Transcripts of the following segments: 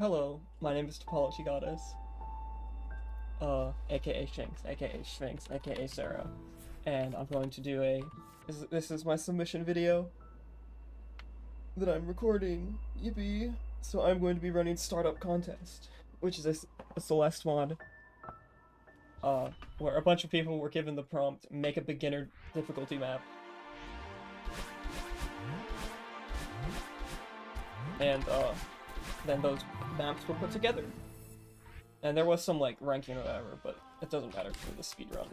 Hello, my name is Topology Goddess, aka Shanks, aka Sphinx, aka Sarah, and I'm going to do this is my submission video that I'm recording, yippee! So I'm going to be running Startup Contest, which is a Celeste mod, where a bunch of people were given the prompt, make a beginner difficulty map. And, then those maps were put together. And there was some, like, ranking or whatever, but it doesn't matter for the speedrun.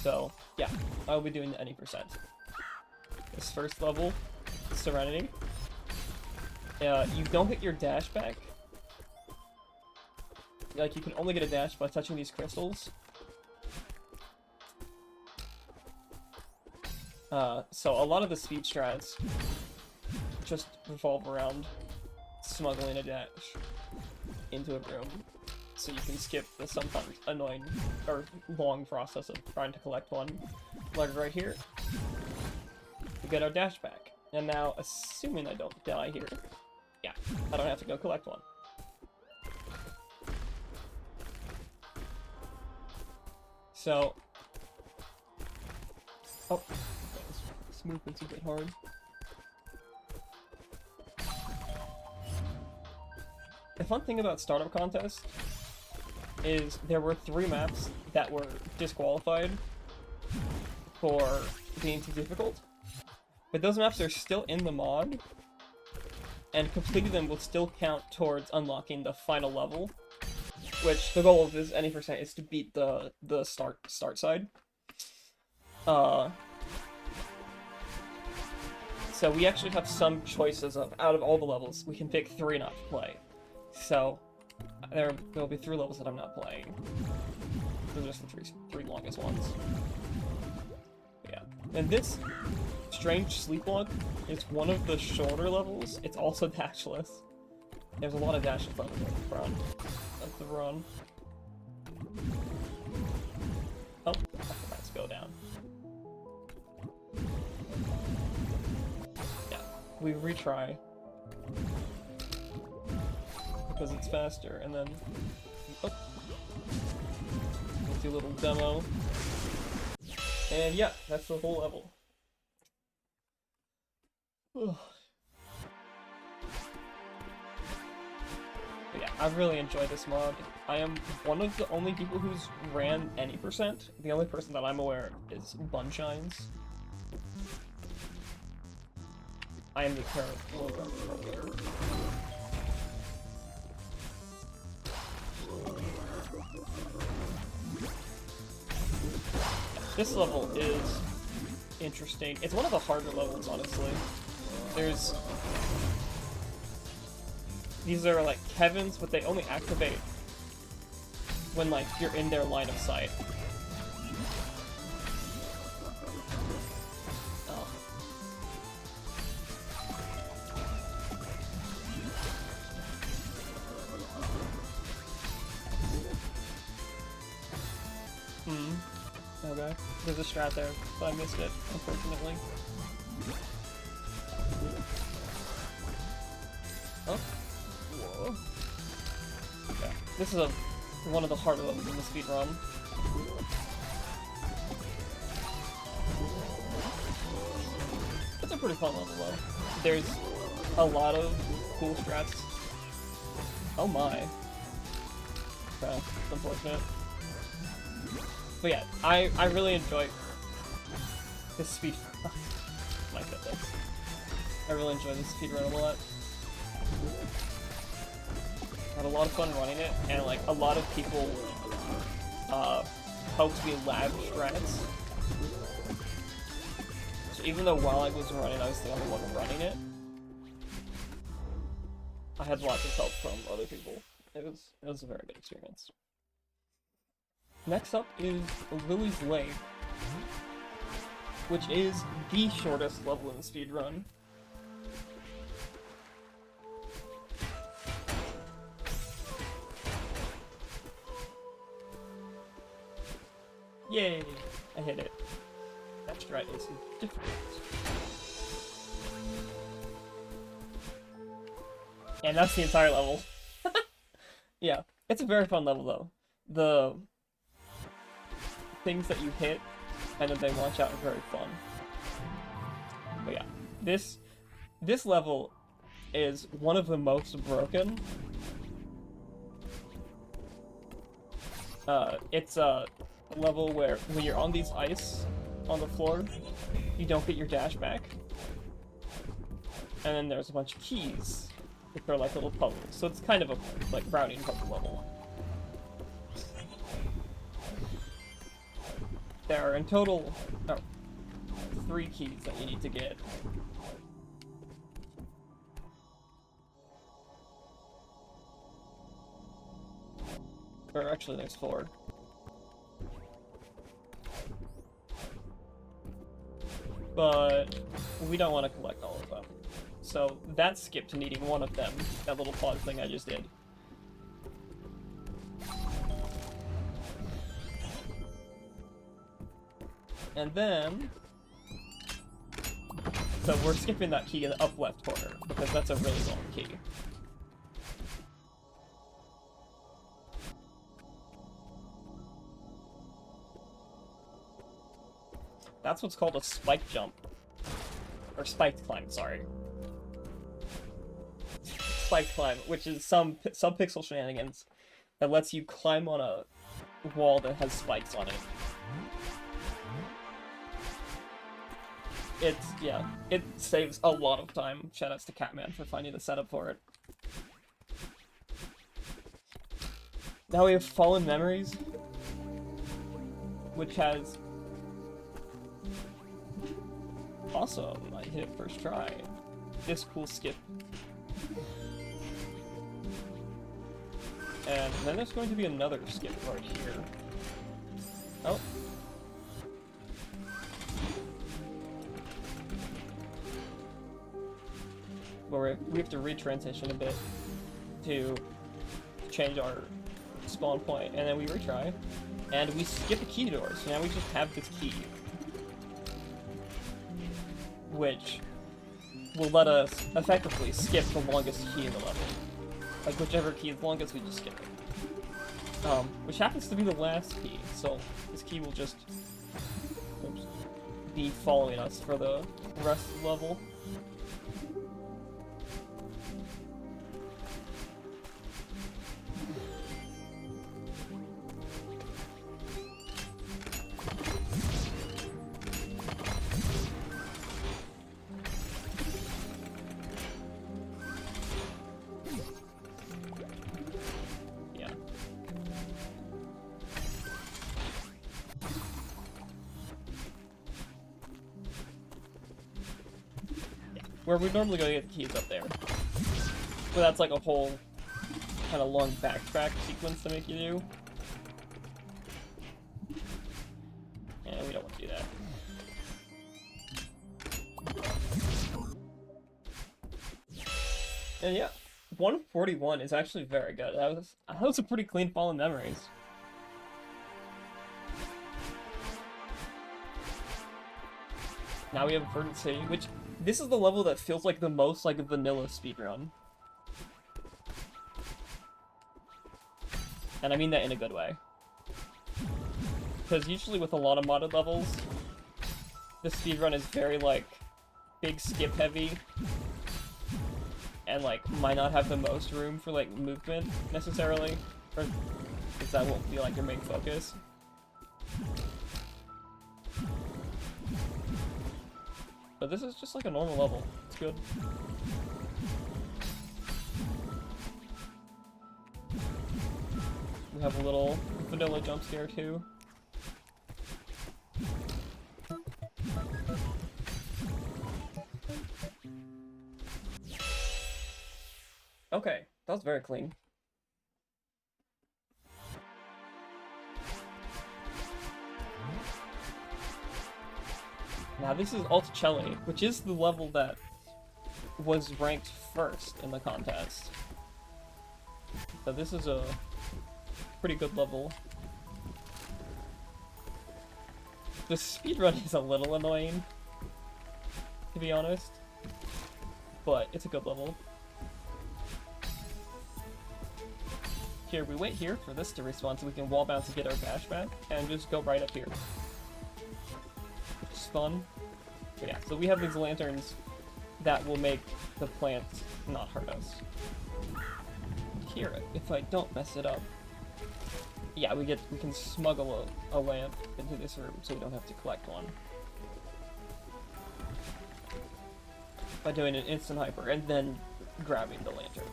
So, yeah, I'll be doing the any percent. This first level, Serenity. You don't get your dash back. Like, you can only get a dash by touching these crystals. So a lot of the speed strats just revolve around smuggling a dash into a room, so you can skip the sometimes annoying or long process of trying to collect one. Like right here, we get our dash back, and now assuming I don't die here, yeah, I don't have to go collect one. So, oh, this movement's a bit hard. The fun thing about Startup Contest is there were 3 maps that were disqualified for being too difficult, but those maps are still in the mod, and completing them will still count towards unlocking the final level, which the goal of this any percent is to beat the start side. So we actually have some choices of, out of all the levels, we can pick 3 not to play. So, there will be 3 levels that I'm not playing. Those are just the three longest ones. But yeah. And this Strange Sleepwalk is one of the shorter levels. It's also dashless. There's a lot of dashes on the front of the run. Oh, let's go down. Yeah, we retry. Because it's faster, and then oh, we'll do a little demo, and yeah, that's the whole level. But yeah, I've really enjoyed this mod. I am one of the only people who's ran any percent. The only person that I'm aware of is Bunshines. I am the character. This level is interesting. It's one of the harder levels, honestly. These are like Kevin's, but they only activate when, like, you're in their line of sight. Oh. Okay. There's a strat there, but I missed it, unfortunately. Oh. Whoa. Okay. This is one of the harder levels in the speedrun. It's a pretty fun level, though. There's a lot of cool strats. Oh my. Okay, it's unfortunate. But yeah, I really enjoy this speed. My goodness. I really enjoy this speedrun a lot. I had a lot of fun running it, and like a lot of people helped me lab strats. So even though while I was running, I was the only one running it, I had lots of help from other people. It was a very good experience. Next up is Lily's Lane, which is the shortest level in the speedrun. Yay! I hit it. That strat is difficult. And that's the entire level. Yeah, it's a very fun level though. The things that you hit and then they launch out are very fun. But yeah, this level is one of the most broken. It's a level where when you're on these ice on the floor, you don't get your dash back. And then there's a bunch of keys, which are like little puzzles. So it's kind of a like brownie puzzle level. There are in total 3 keys that you need to get. Or actually there's 4. But we don't want to collect all of them. So that skipped needing one of them, that little pause thing I just did. And then... So we're skipping that key in the up left corner, because that's a really long key. That's what's called a spike jump. Or spiked climb, sorry. Spiked climb, which is some pixel shenanigans that lets you climb on a wall that has spikes on it. It saves a lot of time. Shoutouts to Catman for finding the setup for it. Now we have Fallen Memories, which has... Awesome, I hit it first try. This cool skip. And then there's going to be another skip right here. Oh. Where we have to retransition a bit to change our spawn point, and then we retry. And we skip a key door, so now we just have this key. Which will let us effectively skip the longest key in the level. Like, whichever key is longest, we just skip it. Which happens to be the last key, so this key will just be following us for the rest of the level. Where we'd normally go to get the keys up there. But that's like a whole kind of long backtrack sequence to make you do. And we don't want to do that. And yeah, 141 is actually very good. That was a pretty clean Fallen Memories. Now we have Verdant City, which this is the level that feels like the most like a vanilla speedrun. And I mean that in a good way. Because usually with a lot of modded levels, the speedrun is very like big skip heavy. And like might not have the most room for like movement necessarily. Because that won't be like your main focus. But this is just like a normal level. It's good. We have a little vanilla jump scare too. Okay, that was very clean. Now this is Alticelli, which is the level that was ranked first in the contest. So this is a pretty good level. The speedrun is a little annoying, to be honest, but it's a good level. here, we wait here for this to respawn so we can wall bounce to get our dash back, and just go right up here. Which is fun. But yeah, so we have these lanterns that will make the plants not hurt us. Here, if I don't mess it up, yeah, we can smuggle a lamp into this room so we don't have to collect one. By doing an instant hyper and then grabbing the lantern.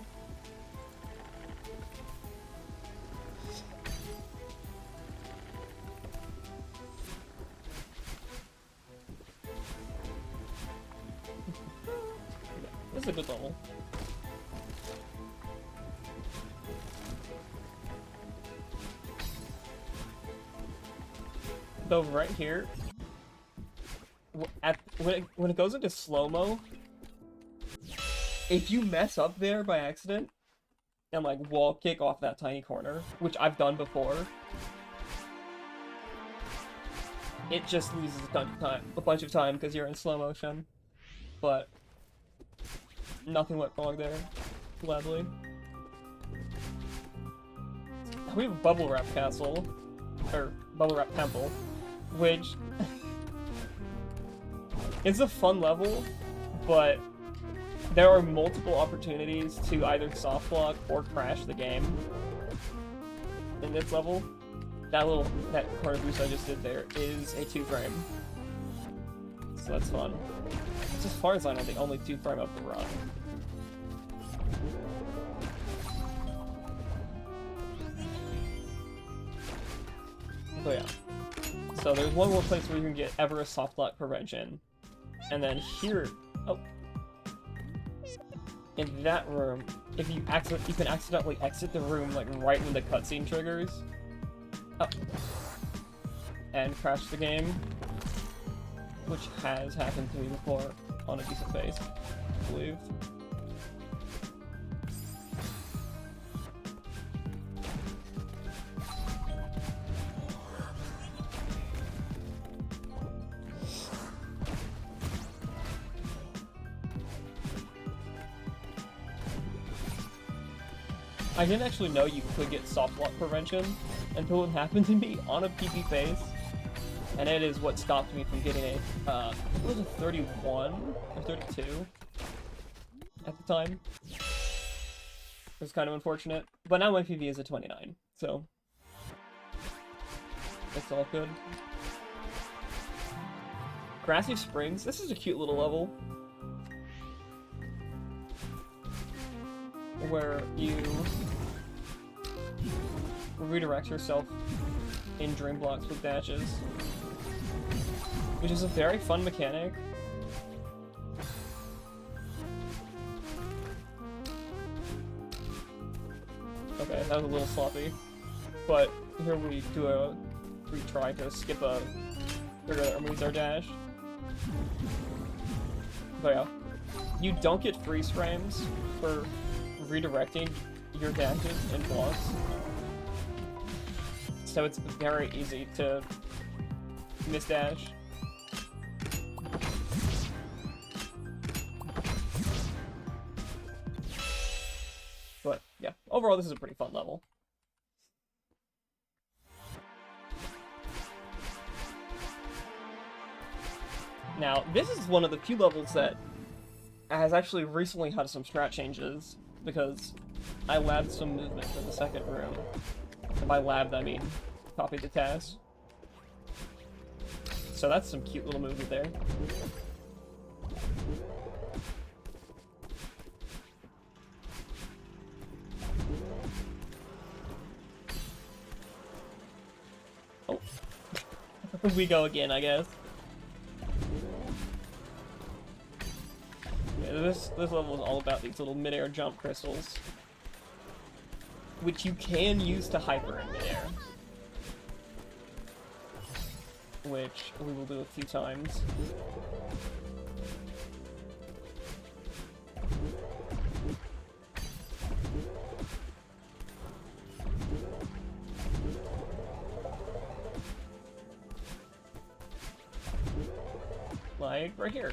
This is a good level. So right here, when it goes into slow-mo, if you mess up there by accident and like wall kick off that tiny corner, which I've done before, it just loses a bunch of time because you're in slow motion. But nothing went wrong there, gladly. We have a bubble wrap castle, or bubble wrap temple, which it's a fun level, but there are multiple opportunities to either soft block or crash the game in this level. That corner boost I just did there is a 2-frame, so that's fun. It's, as far as I know, the only 2-frame of the run. So yeah. So there's one more place where you can get Everest soft block prevention. And then here, oh, in that room, if you can accidentally exit the room like right when the cutscene triggers. Oh. And crash the game, which has happened to me before on a decent pace, I believe. I didn't actually know you could get soft block prevention until it happened to me on a PP phase, and it is what stopped me from getting a, it was a 31 or 32 at the time. It was kind of unfortunate, but now my PV is a 29, so it's all good. Grassy Springs, this is a cute little level, where you redirect yourself in Dream Blocks with dashes, which is a very fun mechanic. Okay, that was a little sloppy, but here we try to skip a Razor dash. But yeah, you don't get freeze frames for redirecting your dashes in blocks, so it's very easy to miss dash. But yeah, overall this is a pretty fun level. Now, this is one of the few levels that has actually recently had some strat changes, because I labbed some movement for the second room. And by labbed, I mean copied the task. So that's some cute little movement there. Oh. We go again, I guess. This level is all about these little mid-air jump crystals, which you can use to hyper in mid-air, which we will do a few times. Like right here.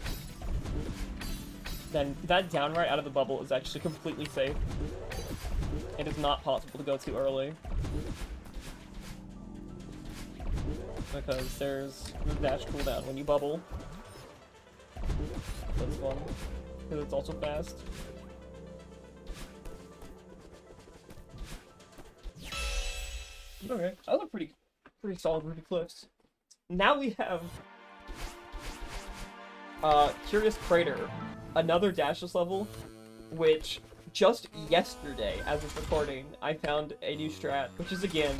Then that down right out of the bubble is actually completely safe. It is not possible to go too early. Because there's the dash cooldown when you bubble. That's fun. Because it's also fast. Okay, that was a pretty solid Ruby Cliffs. Now we have Curious Crater, another dashless level, which just yesterday, as of recording, I found a new strat, which is again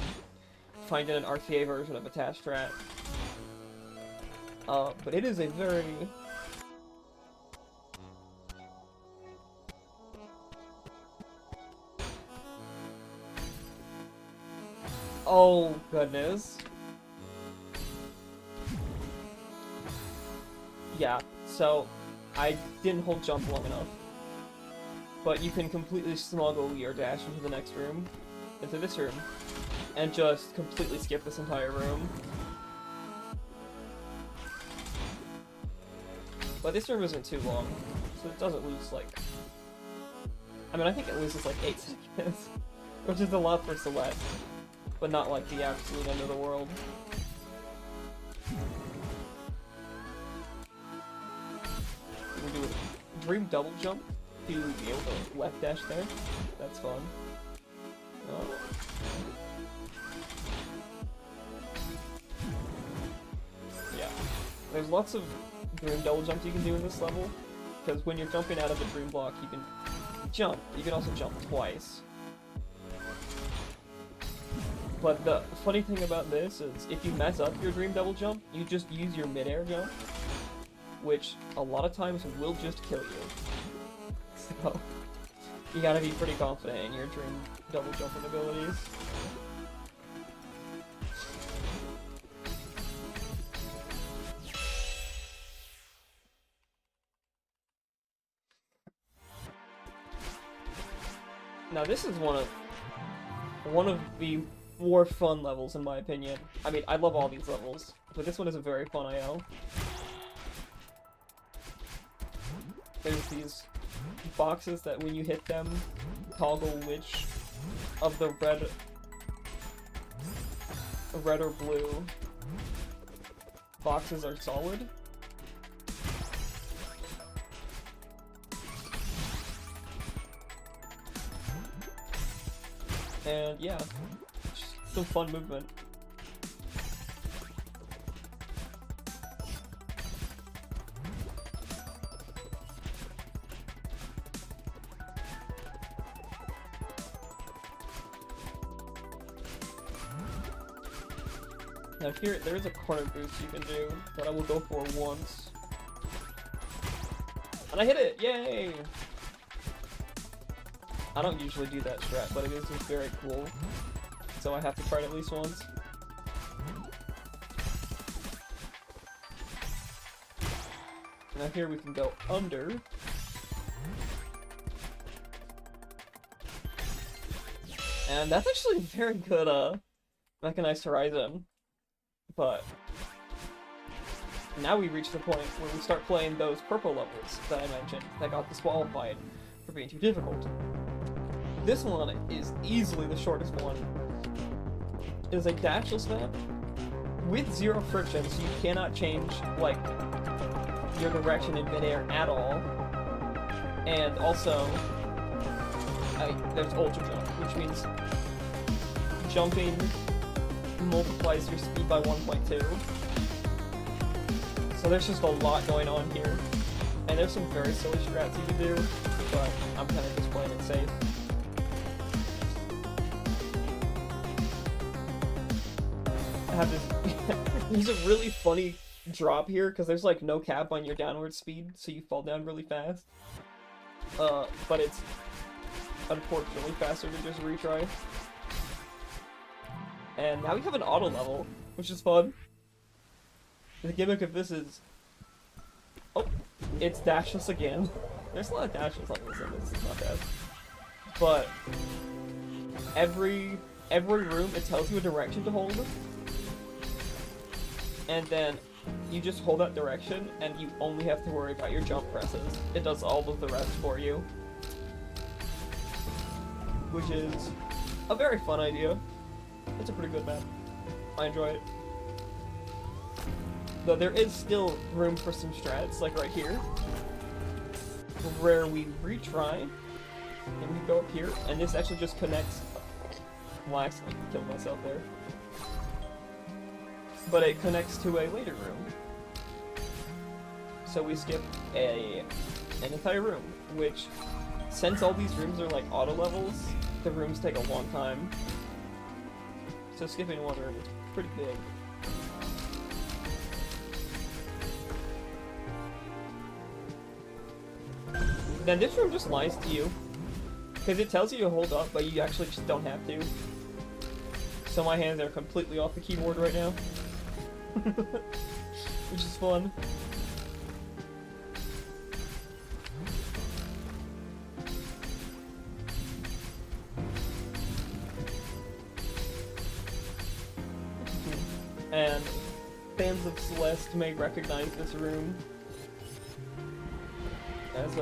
finding an RTA version of a Tash strat. But it is a very oh goodness. Yeah, so I didn't hold jump long enough. But you can completely smuggle your dash into the next room, into this room, and just completely skip this entire room. But this room isn't too long, so it doesn't lose like... I mean, I think it loses like 8 seconds, which is a lot for Celeste, but not like the absolute end of the world. You can do a Dream double jump to be able to left dash there. That's fun. Oh. Yeah. There's lots of Dream double jumps you can do in this level, because when you're jumping out of a Dream block, you can jump. You can also jump twice. But the funny thing about this is, if you mess up your Dream double jump, you just use your mid-air jump, which a lot of times will just kill you. So, you gotta be pretty confident in your Dream double jumping abilities. Now this is one of the more fun levels in my opinion. I mean, I love all these levels, but this one is a very fun IO. There's these boxes that when you hit them, toggle which of the red or blue boxes are solid. And yeah, just some fun movement. Now here, there is a corner boost you can do that I will go for once. And I hit it! Yay! I don't usually do that strat, but it is just very cool. So I have to try it at least once. Now here we can go under. And that's actually a very good, Mechanized Horizon. But now we reach the point where we start playing those purple levels that I mentioned that got disqualified for being too difficult. This one is easily the shortest one. It is a dashless map with 0 friction, so you cannot change, like, your direction in midair at all. And also, there's ultra jump, which means jumping multiplies your speed by 1.2. So there's just a lot going on here. And there's some very silly strats you can do, but I'm kind of just playing it safe. I have this there's a really funny drop here, because there's like no cap on your downward speed, so you fall down really fast. But it's unfortunately faster to just retry. And now we have an auto level, which is fun. The gimmick of this is... oh, it's dashless again. There's a lot of dashless levels in this, it's not bad. But every room, it tells you a direction to hold. And then you just hold that direction, and you only have to worry about your jump presses. It does all of the rest for you. which is a very fun idea. It's a pretty good map. I enjoy it. Though there is still room for some strats, like right here, where we retry, and we go up here, and this actually just connects. Well, I accidentally killed myself there. But it connects to a later room. So we skip an entire room, which, since all these rooms are like auto levels, the rooms take a long time. So skipping one room is pretty big. Then this room just lies to you. Because it tells you to hold up, but you actually just don't have to. So my hands are completely off the keyboard right now. Which is fun. And fans of Celeste may recognize this room as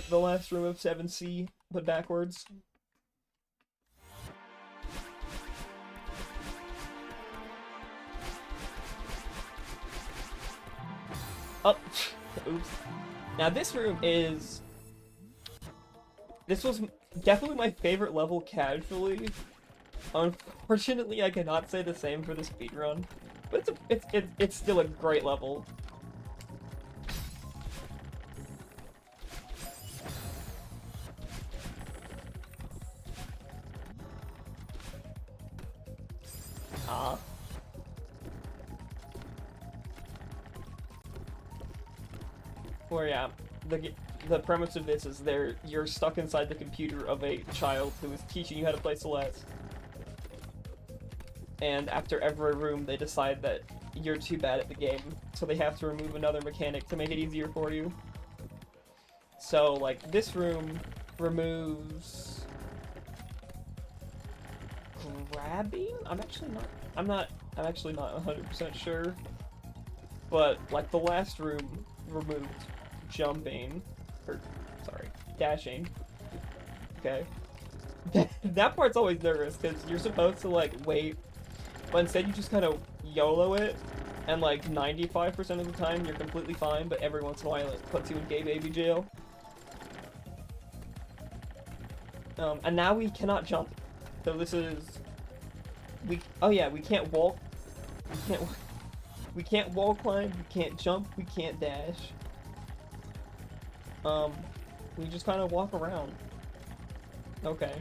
the last room of 7C, but backwards. Oh, oops. Now this room is... This was definitely my favorite level casually. Unfortunately, I cannot say the same for the speedrun, but it's still a great level. Where yeah, the premise of this is you're stuck inside the computer of a child who is teaching you how to play Celeste. And after every room, they decide that you're too bad at the game, so they have to remove another mechanic to make it easier for you. So, like, this room removes grabbing? I'm actually not 100% sure. But, like, the last room removed jumping, or, sorry, dashing. Okay. That part's always nervous, because you're supposed to, like, wait, but instead you just kind of YOLO it, and, like, 95% of the time you're completely fine, but every once in a while it puts you in gay baby jail. And now we cannot jump. So this is... oh yeah, we can't walk. We can't wall climb, we can't jump, we can't dash. We just kind of walk around. Okay.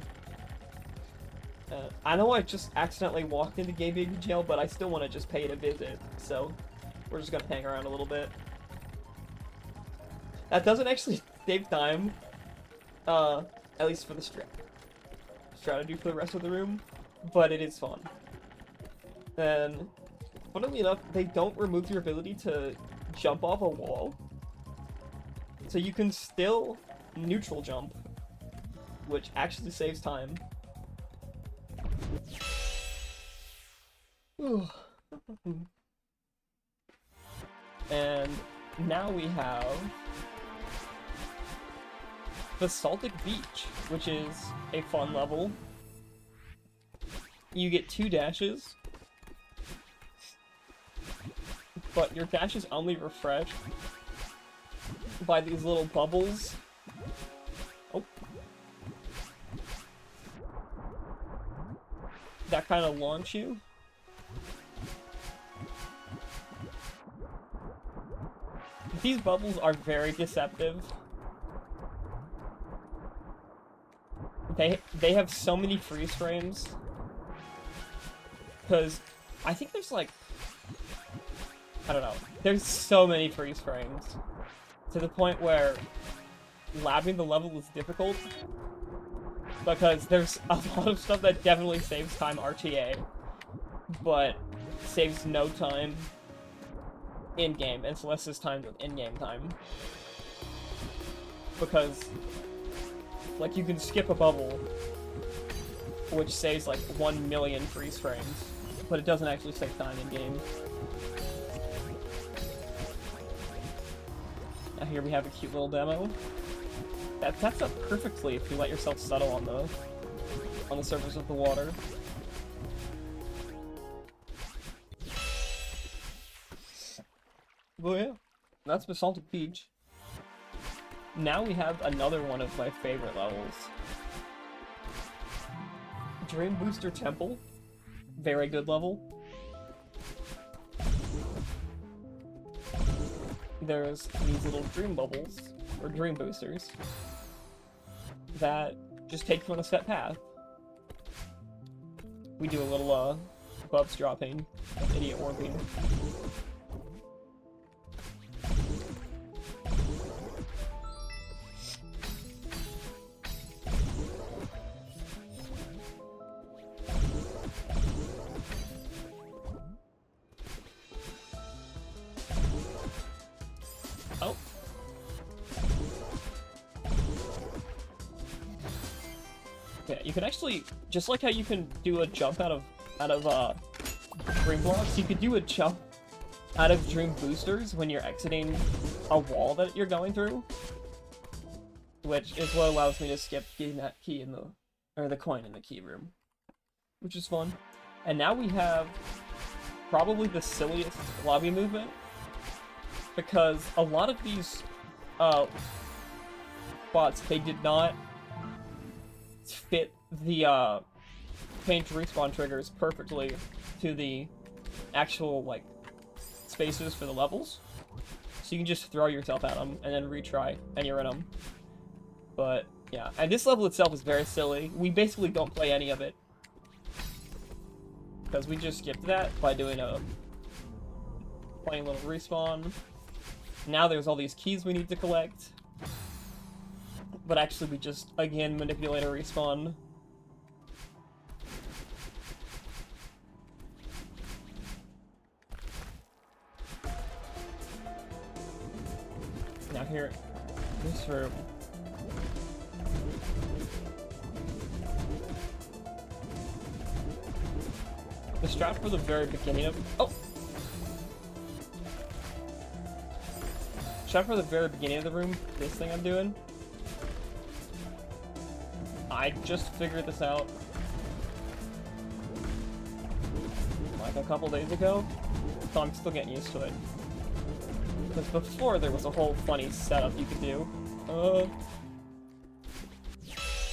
I know I just accidentally walked into gay baby jail, but I still want to just pay it a visit, so we're just gonna hang around a little bit. That doesn't actually save time, at least for the strategy for the rest of the room, but it is fun. And funnily enough, they don't remove your ability to jump off a wall, so you can still neutral jump, which actually saves time. And now we have Basaltic Beach, which is a fun level. You get 2 dashes, but your dashes only refresh by these little bubbles. Oh. That kind of launch you. These bubbles are very deceptive. They have so many freeze frames. Because I think there's like... I don't know. There's so many freeze frames. To the point where labbing the level is difficult. Because there's a lot of stuff that definitely saves time RTA. But saves no time in-game, and Celeste's time in-game time. Because, like, you can skip a bubble, which saves, like, 1 million freeze frames, but it doesn't actually save time in-game. Now here we have a cute little demo. That sets up perfectly if you let yourself settle on the surface of the water. Well, yeah, that's Basaltic Beach. Now we have another one of my favorite levels. Dream Booster Temple. Very good level. There's these little dream bubbles, or dream boosters, that just take you on a set path. We do a little, bubs dropping, idiot warping. Oh. Yeah, you can actually, just like how you can do a jump out of dream blocks, you could do a jump out of dream boosters when you're exiting a wall that you're going through, which is what allows me to skip getting that key in the coin in the key room, which is fun. And now we have probably the silliest lobby movement, because a lot of these spots, they did not fit the paint respawn triggers perfectly to the actual, like, spaces for the levels. So you can just throw yourself at them and then retry, and you're in them. But, yeah. And this level itself is very silly. We basically don't play any of it, because we just skipped that by doing a plain little respawn. Now there's all these keys we need to collect. But actually we just, again, manipulate a respawn. Now here, this room. The strat for the very beginning of... Oh! Strat for the very beginning of the room, this thing I'm doing. I just figured this out like a couple days ago, so I'm still getting used to it. Because before there was a whole funny setup you could do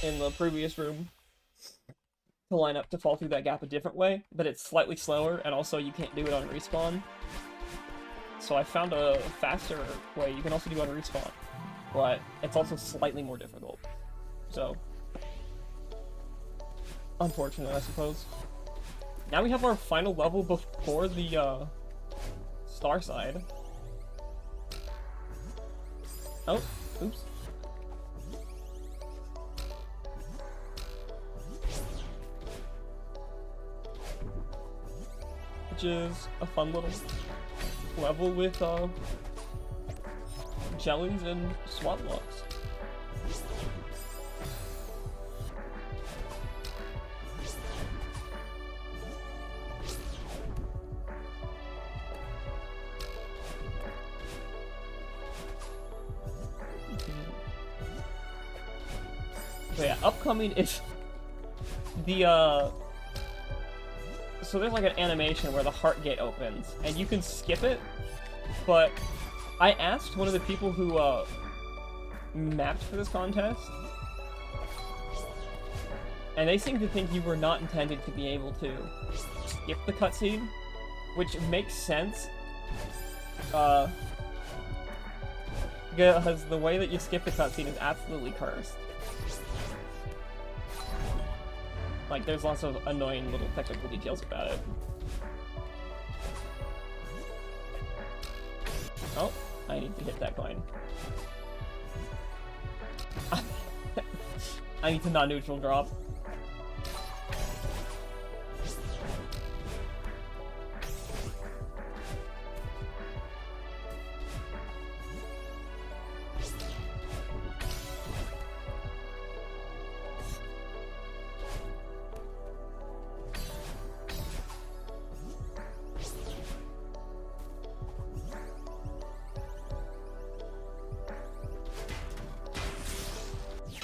in the previous room to line up to fall through that gap a different way, but it's slightly slower, and also you can't do it on respawn. So I found a faster way you can also do on respawn, but it's also slightly more difficult. So, unfortunate, I suppose. Now we have our final level before the star side. Oh, oops. Which is a fun little level with jellies and swap blocks. So yeah, upcoming is the so there's like an animation where the heart gate opens, and you can skip it, but I asked one of the people who mapped for this contest, and they seem to think you were not intended to be able to skip the cutscene, which makes sense, because the way that you skip the cutscene is absolutely cursed. Like, there's lots of annoying little technical details about it. Oh, I need to hit that coin. I need to not neutral drop.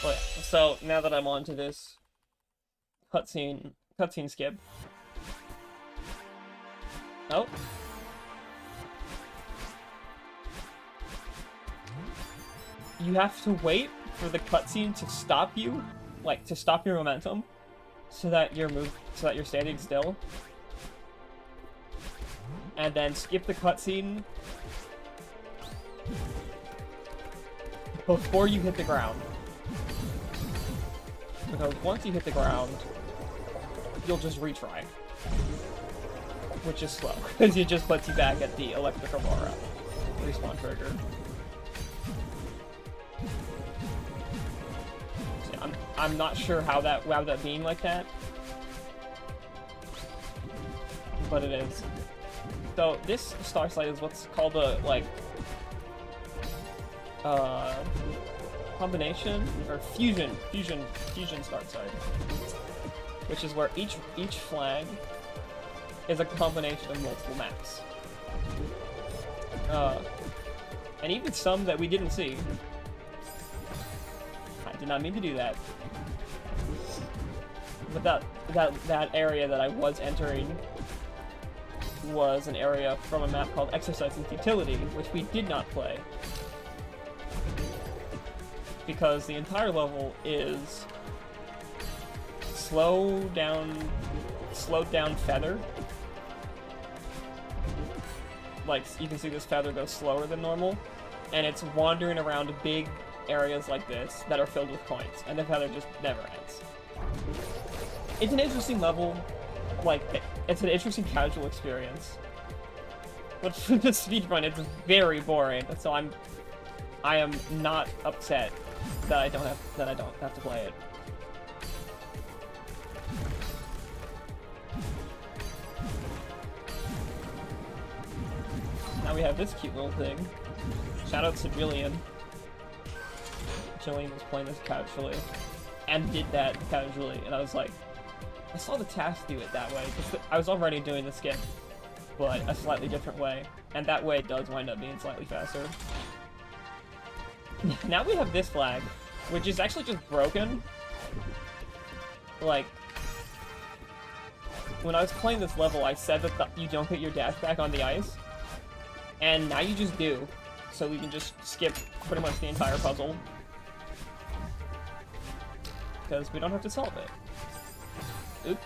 Oh yeah. So now that I'm onto this cutscene skip. Oh. You have to wait for the cutscene to stop you, like to stop your momentum, so that you're standing still. And then skip the cutscene before you hit the ground. Because once you hit the ground, you'll just retry. Which is slow, because it just puts you back at the Electric Aurora respawn trigger. So I'm not sure how that wound up being like that. But it is. So this star site is what's called a, like, combination or fusion start site, which is where each flag is a combination of multiple maps, and even some that we didn't see. I did not mean to do that, but that area that I was entering was an area from a map called Exercise in Futility, which we did not play. Because the entire level is slowed down feather. Like, you can see this feather goes slower than normal, and it's wandering around big areas like this that are filled with coins, and the feather just never ends. It's an interesting level, like, it's an interesting casual experience. But for the speedrun, it's very boring, so I am not upset that I don't have to play it. Now we have this cute little thing. Shout out to Jillian. Jillian was playing this casually, and did that casually, and I was like, I saw the task do it that way. I was already doing the skip, but a slightly different way, and that way it does wind up being slightly faster. Now we have this flag, which is actually just broken. Like, when I was playing this level, I said that you don't get your dash back on the ice, and now you just do. So we can just skip pretty much the entire puzzle, because we don't have to solve it. Oops.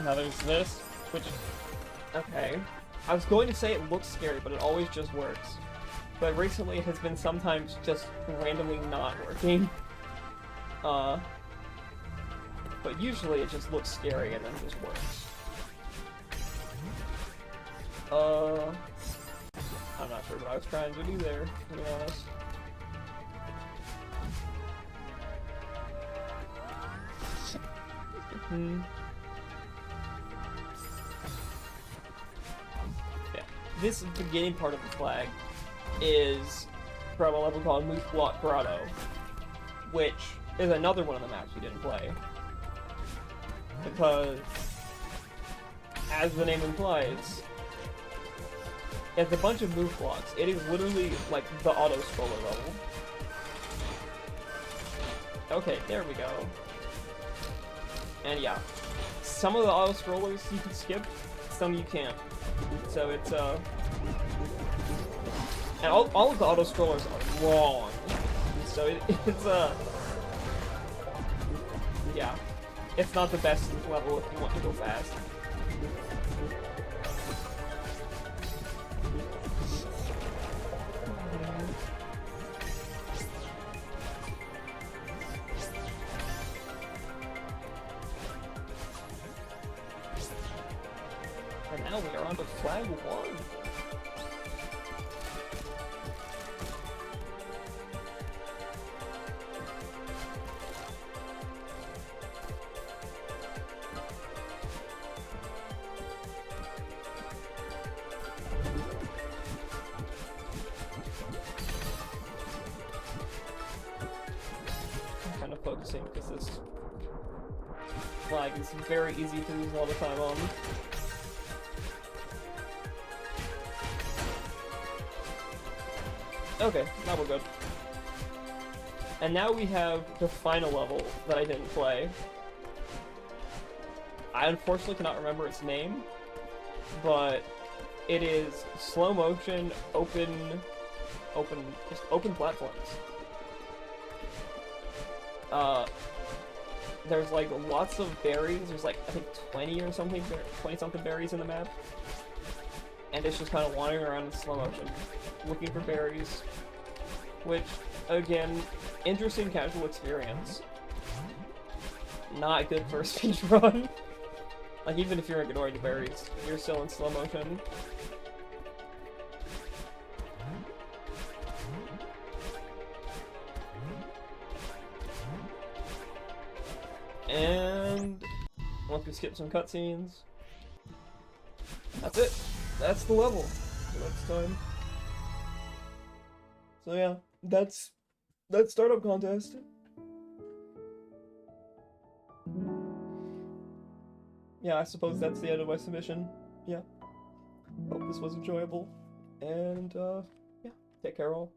Now there's this, which, okay. I was going to say it looks scary, but it always just works. But recently it has been sometimes just randomly not working. But usually it just looks scary and then just works. I'm not sure what I was trying to do there, to be honest. Yeah. This beginning part of the flag is from a level called Moose Block Grotto, which is another one of the maps we didn't play. Because, as the name implies, it's a bunch of move blocks. It is literally like the auto-scroller level. Okay, there we go. And yeah, some of the auto-scrollers you can skip, some you can't. So it's, and all of the auto-scrollers are long. So it's, yeah. It's not the best level if you want to go fast. And now we are on to flag 1. practicing, because this flag is very easy to lose a lot of time on. Okay, now we're good. And now we have the final level that I didn't play. I unfortunately cannot remember its name, but it is slow motion, just open platforms. There's like lots of berries. There's like, I think 20 or something, 20 something berries in the map. And it's just kind of wandering around in slow motion, looking for berries, which, again, interesting casual experience. Not good for a speedrun. Like, even if you're ignoring the berries, you're still in slow motion. And once we skip some cutscenes, that's it. That's the level. So that's time. So yeah, that's startup contest. Yeah, I suppose that's the end of my submission. Yeah. Hope this was enjoyable. And yeah, take care all.